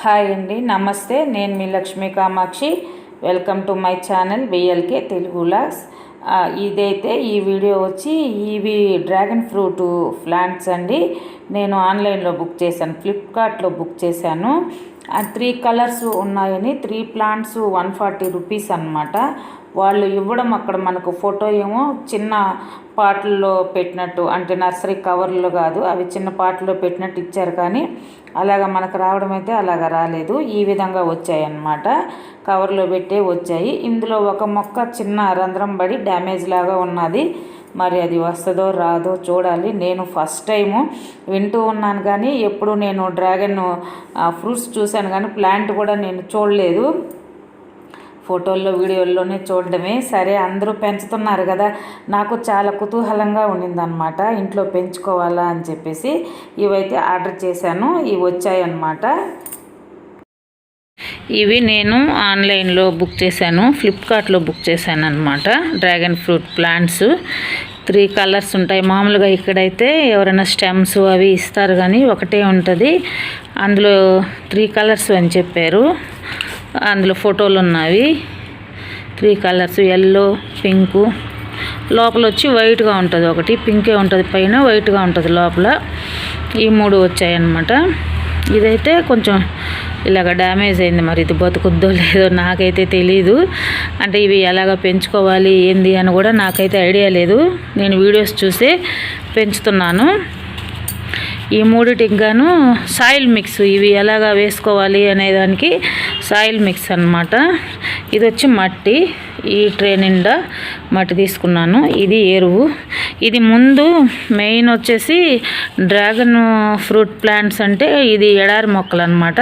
Hi అండి, నమస్తే. నేను మీ Lakshmi Kamakshi. Welcome to my channel BLK Telugu vlogs. ఇదైతే ఈ వీడియో వచ్చి ఇవి డ్రాగన్ ఫ్రూట్ ప్లాంట్స్ అండి. నేను ఆన్లైన్లో బుక్ చేశాను, ఫ్లిప్కార్ట్లో బుక్ చేశాను. 3 కలర్స్ ఉన్నాయని 3 ప్లాంట్స్ 140 రూపీస్ అన్నమాట. వాళ్ళు ఇవ్వడం అక్కడ మనకు ఫోటో ఏమో చిన్న పాటల్లో పెట్టినట్టు, అంటే నర్సరీ కవర్లు కాదు, అవి చిన్న పాటల్లో పెట్టినట్టు ఇచ్చారు. కానీ అలాగ మనకు రావడం అయితే అలాగ రాలేదు. ఈ విధంగా వచ్చాయి అన్నమాట, కవర్లో పెట్టే వచ్చాయి. ఇందులో ఒక మొక్క చిన్న రంధ్రం పడి డ్యామేజ్ లాగా ఉన్నది. మరి అది వస్తుందో రాదో చూడాలి. నేను ఫస్ట్ టైము వింటూ ఉన్నాను, కానీ ఎప్పుడు నేను డ్రాగన్ ఫ్రూట్స్ చూశాను కానీ ప్లాంట్ కూడా నేను చూడలేదు. ఫోటోల్లో వీడియోల్లోనే చూడడమే. సరే, అందరూ పెంచుతున్నారు కదా, నాకు చాలా కుతూహలంగా ఉండిందనమాట, ఇంట్లో పెంచుకోవాలా అని చెప్పేసి ఇవైతే ఆర్డర్ చేశాను. ఇవి వచ్చాయన్నమాట. ఇవి నేను ఆన్లైన్లో బుక్ చేశాను, ఫ్లిప్కార్ట్లో బుక్ చేశాను అనమాట. డ్రాగన్ ఫ్రూట్ ప్లాంట్స్ 3 కలర్స్ ఉంటాయి. మామూలుగా ఇక్కడైతే ఎవరైనా స్టెమ్స్ అవి ఇస్తారు, కానీ ఒకటే ఉంటుంది. అందులో 3 కలర్స్ అని చెప్పారు. అందులో ఫోటోలు ఉన్నవి 3 కలర్స్, ఎల్లో, పింకు. లోపల వచ్చి వైట్గా ఉంటుంది, ఒకటి పింకే ఉంటుంది పైన, వైట్గా ఉంటుంది లోపల. ఈ 3 వచ్చాయన్నమాట. ఇదైతే కొంచెం ఇలాగ డ్యామేజ్ అయింది. మరి ఇది బతుకుద్దో లేదో నాకైతే తెలీదు. అంటే ఇవి ఎలాగ పెంచుకోవాలి ఏంది అని కూడా నాకైతే ఐడియా లేదు. నేను వీడియోస్ చూసే పెంచుతున్నాను. ఈ 3టికి గాను సాయిల్ మిక్స్, ఇవి ఎలాగా వేసుకోవాలి అనేదానికి సాయిల్ మిక్స్ అన్నమాట. ఇది వచ్చి మట్టి, ఈ ట్రే నిండా మట్టి తీసుకున్నాను. ఇది ఎరువు. ఇది ముందు మెయిన్ వచ్చేసి డ్రాగన్ ఫ్రూట్ ప్లాంట్స్ అంటే ఇది ఎడారి మొక్కలు అనమాట.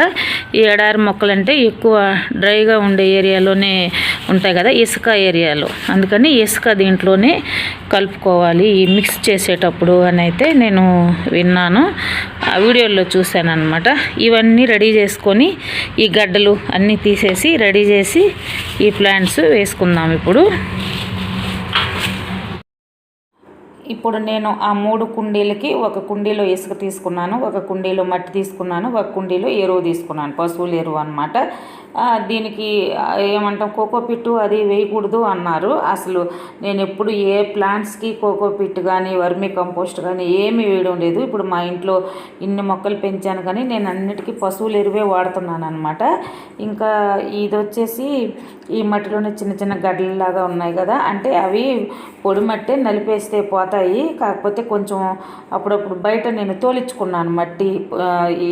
ఈ ఎడారి మొక్కలు అంటే ఎక్కువ డ్రైగా ఉండే ఏరియాలోనే ఉంటాయి కదా, ఇసుక ఏరియాలో. అందుకని ఇసుక దీంట్లోనే కలుపుకోవాలి ఈ మిక్స్ చేసేటప్పుడు అని అయితే నేను విన్నాను, ఆ వీడియోలో చూశాను అనమాట. ఇవన్నీ రెడీ చేసుకొని ఈ గడ్డలు అన్నీ తీసేసి రెడీ చేసి ఈ ప్లాంట్స్ వేసుకుందాం ఇప్పుడు నేను ఆ 3 కుండీలకి ఒక కుండీలో ఇసుక తీసుకున్నాను, ఒక కుండీలో మట్టి తీసుకున్నాను, ఒక కుండీలో ఎరువు తీసుకున్నాను, పశువుల ఎరువు అనమాట. దీనికి ఏమంటాం, కోకోపిట్టు అది వేయకూడదు అన్నారు. అసలు నేను ఎప్పుడు ఏ ప్లాంట్స్కి కోకోపిట్ కానీ వర్మీ కంపోస్ట్ కానీ ఏమీ వేయడం లేదు. ఇప్పుడు మా ఇంట్లో ఇన్ని మొక్కలు పెంచాను కానీ నేను అన్నిటికీ పశువుల ఎరువే వాడుతున్నాను అనమాట. ఇంకా ఇది వచ్చేసి ఈ మట్టిలోనే చిన్న చిన్న గడ్డలాగా ఉన్నాయి కదా, అంటే అవి పొడి మట్టే, నలిపేస్తే పోతాయి. కాకపోతే కొంచెం అప్పుడప్పుడు బయట నేను తోలించుకున్నాను మట్టి,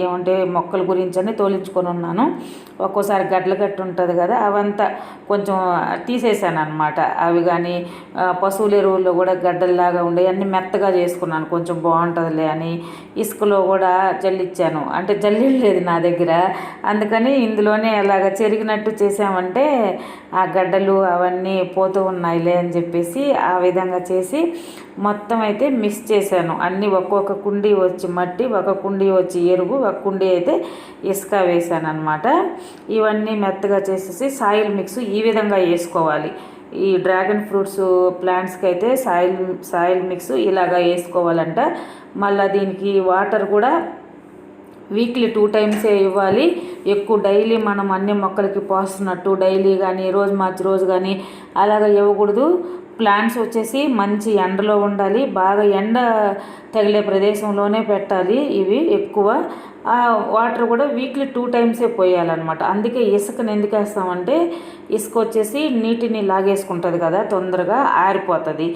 ఏమంటే మొక్కల గురించి అని తోలించుకొని ఉన్నాను. ఒక్కోసారి గడ్డలు గట్టి ఉంటుంది కదా, అవంతా కొంచెం తీసేసాను అనమాట. అవి కానీ పశువుల ఎరువుల్లో కూడా గడ్డల్లాగా ఉండే అన్నీ మెత్తగా చేసుకున్నాను, కొంచెం బాగుంటుందిలే అని. ఇసుకలో కూడా జల్లిచ్చాను, అంటే జల్లిలేదు నా దగ్గర. అందుకని ఇందులోనే అలాగ చెరిగినట్టు చేసామంటే ఆ గడ్డలు అవన్నీ పోతూ ఉన్నాయిలే అని చెప్పేసి ఆ విధంగా చేసి మొత్తం అయితే మిక్స్ చేశాను. అన్నీ ఒక్కొక్క కుండీ వచ్చి మట్టి, ఒక కుండీ వచ్చి ఎరువు, ఒక కుండీ అయితే ఇసుక వేసాను అనమాట. ఇవన్నీ మెత్తగా చేసేసి సాయిల్ మిక్స్ ఈ విధంగా వేసుకోవాలి. ఈ డ్రాగన్ ఫ్రూట్స్ ప్లాంట్స్కి అయితే సాయిల్ మిక్స్ ఇలాగా వేసుకోవాలంట. మళ్ళీ దీనికి వాటర్ కూడా వీక్లీ 2 టైమ్సే ఇవ్వాలి. ఎక్కువ డైలీ మనం అన్ని మొక్కలకి పోస్తున్నట్టు డైలీ కానీ రోజు మార్చి రోజు కానీ అలాగ ఇవ్వకూడదు. ప్లాంట్స్ వచ్చేసి మంచి ఎండలో ఉండాలి, బాగా ఎండ తగిలే ప్రదేశంలోనే పెట్టాలి. ఇవి ఎక్కువ వాటర్ కూడా వీక్లీ 2 టైమ్సే పోయాలన్నమాట. అందుకే ఇసుకని ఎందుకు వేస్తామంటే ఇసుక వచ్చేసి నీటిని లాగేసుకుంటుంది కదా, తొందరగా ఆరిపోతుంది.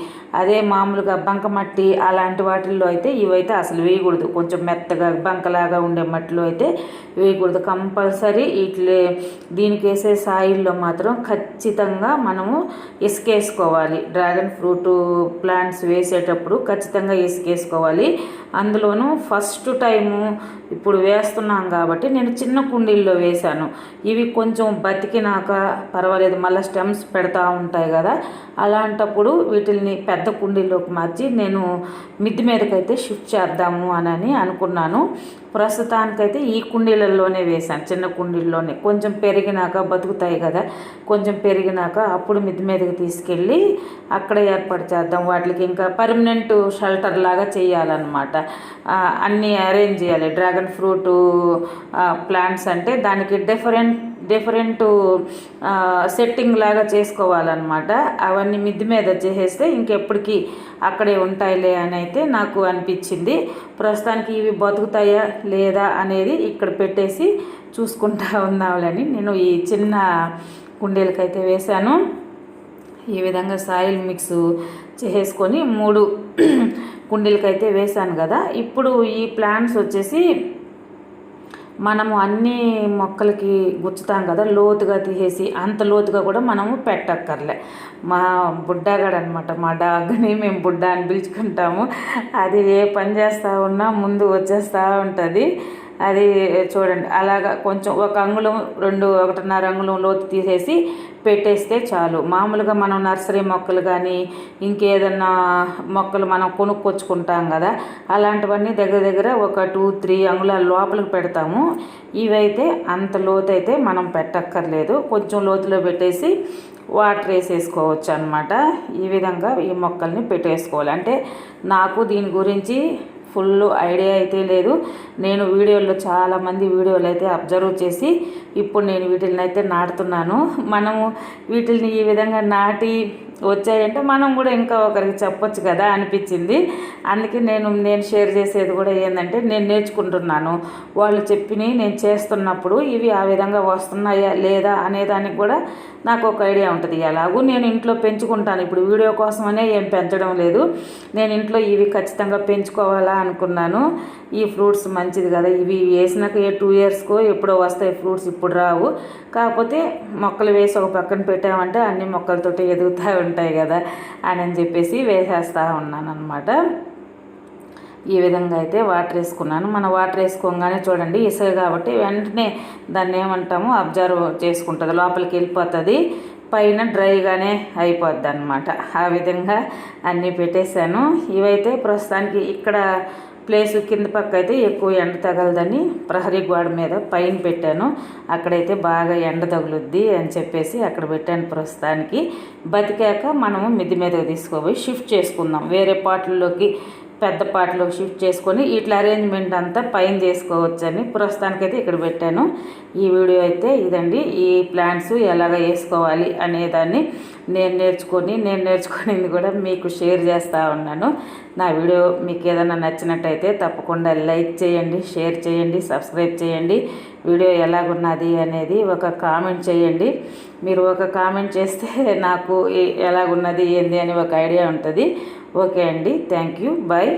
అదే మామూలుగా బంకమట్టి అలాంటి వాటిల్లో అయితే ఇవైతే అసలు వేయకూడదు. కొంచెం మెత్తగా బంకలాగా ఉండే మట్టిలో అయితే వేయకూడదు. కంపల్సరీ దీనికి వేసే సాయిల్లో మాత్రం ఖచ్చితంగా మనము ఇసుక వేసుకోవాలి. డ్రాగన్ ఫ్రూట్ ప్లాంట్స్ వేసేటప్పుడు ఖచ్చితంగా ఇసుక వేసుకోవాలి. అందులోనూ ఫస్ట్ టైము ఇప్పుడు వేస్తున్నాం కాబట్టి నేను చిన్న కుండీల్లో వేశాను. ఇవి కొంచెం బతికినాక పర్వాలేదు, మళ్ళీ స్టెమ్స్ పెడతా ఉంటాయి కదా, అలాంటప్పుడు వీటిని పెద్ద కుండీలోకి మార్చి నేను మిద్ది మీదకైతే షిఫ్ట్ చేద్దాము అని అనుకున్నాను. ప్రస్తుతానికైతే ఈ కుండీలలోనే వేశాను, చిన్న కుండీల్లోనే. కొంచెం పెరిగినాక బతుకుతాయి కదా, కొంచెం పెరిగినాక అప్పుడు మిద్ది మీదకి తీసుకెళ్ళి అక్కడ ఏర్పాటు చేద్దాం. వాటికి ఇంకా పర్మనెంట్ షెల్టర్ లాగా చేయాలన్నమాట. అన్నీ అరేంజ్ చేయాలి. డ్రాగన్ డ్రాగన్ ఫ్రూట్ ప్లాంట్స్ అంటే దానికి డిఫరెంట్ సెట్టింగ్ లాగా చేసుకోవాలన్నమాట. అవన్నీ మిద్ది మీద చేసేస్తే ఇంకెప్పటికీ అక్కడే ఉంటాయిలే అని అయితే నాకు అనిపించింది. ప్రస్తుతానికి ఇవి బతుకుతాయా లేదా అనేది ఇక్కడ పెట్టేసి చూసుకుంటా ఉందామని నేను ఈ చిన్న కుండీలకైతే వేశాను. ఈ విధంగా సాయిల్ మిక్స్ చేసుకొని 3 కుండీలకైతే వేశాను కదా. ఇప్పుడు ఈ ప్లాంట్స్ వచ్చేసి మనము అన్ని మొక్కలకి గుచ్చుతాం కదా, లోతుగా తీసేసి అంత లోతుగా కూడా మనము పెట్టక్కర్లే. మా బుడ్డాగాడు అనమాట, మా డాగ్ని మేము బుడ్డా అని పిలుచుకుంటాము. అది ఏ పని చేస్తూ ఉన్నా ముందు వచ్చేస్తూ ఉంటుంది. అది చూడండి, అలాగా కొంచెం 1 అంగుళం 1.5 అంగుళం లోతు తీసేసి పెట్టేస్తే చాలు. మామూలుగా మనం నర్సరీ మొక్కలు కానీ ఇంకేదన్నా మొక్కలు మనం కొనుక్కొచ్చుకుంటాం కదా, అలాంటివన్నీ దగ్గర 1-2-3 అంగుళాల లోపలికి పెడతాము. ఇవైతే అంత లోతు అయితే మనం పెట్టక్కర్లేదు. కొంచెం లోతులో పెట్టేసి వాటర్ వేసేసుకోవచ్చు అనమాట. ఈ విధంగా ఈ మొక్కల్ని పెట్టేసుకోవాలి. అంటే నాకు దీని గురించి ఫుల్ ఐడియా అయితే లేదు. నేను చాలామంది వీడియోలు అయితే అబ్జర్వ్ చేసి ఇప్పుడు నేను వీటిని అయితే నాటుతున్నాను. మనము వీటిని ఈ విధంగా నాటి వచ్చాయంటే మనం కూడా ఇంకా ఒకరికి చెప్పొచ్చు కదా అనిపించింది. అందుకే నేను షేర్ చేసేది కూడా ఏంటంటే, నేను నేర్చుకుంటున్నాను. వాళ్ళు చెప్పినవి నేను చేస్తున్నప్పుడు ఇవి ఆ విధంగా వస్తున్నాయా లేదా అనేదానికి కూడా నాకు ఒక ఐడియా ఉంటుంది. ఎలాగూ నేను ఇంట్లో పెంచుకుంటాను. ఇప్పుడు వీడియో కోసమనే ఏం పెంచడం లేదు. నేను ఇంట్లో ఇవి ఖచ్చితంగా పెంచుకోవాలా అనుకున్నాను. ఈ ఫ్రూట్స్ మంచిది కదా, ఇవి వేసినాక 2 ఇయర్స్కో ఎప్పుడో వస్తాయి ఫ్రూట్స్, ఇప్పుడు రావు. కాకపోతే మొక్కలు వేసి ఒక పక్కన పెట్టామంటే అన్ని మొక్కలతోటి ఎదుగుతూ ఉంటాయి కదా అని చెప్పేసి వేసేస్తూ ఉన్నాను అనమాట. ఈ విధంగా అయితే వాటర్ వేసుకున్నాను. మనం వాటర్ వేసుకోగానే చూడండి, ఇసుక కాబట్టి వెంటనే దాన్ని ఏమంటాము అబ్జర్వ్ చేసుకుంటుంది, లోపలికి వెళ్ళిపోతుంది, పైన డ్రైగానే అయిపోద్ది అనమాట. ఆ విధంగా అన్నీ పెట్టేశాను. ఇవైతే ప్రస్తుతానికి ఇక్కడ ప్లేసు కింద పక్క అయితే ఎక్కువ ఎండ తగలదని ప్రహరీ గోడ మీద పైన పెట్టాను. అక్కడైతే బాగా ఎండ తగులుద్ది అని చెప్పేసి అక్కడ పెట్టాను. ప్రస్తుతానికి బతికాక మనము మిద్ది మీదకి తీసుకోపోయి షిఫ్ట్ చేసుకుందాం, వేరే పాటల్లోకి పెద్ద పాటలో షిఫ్ట్ చేసుకొని ఇట్లా అరేంజ్మెంట్ అంతా పైన చేసుకోవచ్చని ప్రస్తుతానికైతే ఇక్కడ పెట్టాను. ఈ వీడియో అయితే ఇదండి. ఈ ప్లాంట్స్ ఎలాగ వేసుకోవాలి అనేదాన్ని నేను నేర్చుకునేది కూడా మీకు షేర్ చేస్తూ ఉన్నాను. నా వీడియో మీకు ఏదైనా నచ్చినట్టయితే తప్పకుండా లైక్ చేయండి, షేర్ చేయండి, సబ్స్క్రైబ్ చేయండి. వీడియో ఎలాగున్నది అనేది ఒక కామెంట్ చేయండి. మీరు ఒక కామెంట్ చేస్తే నాకు ఎలాగున్నది ఏంది అని ఒక ఐడియా ఉంటుంది. ఓకే అండి, థ్యాంక్ యూ, బాయ్.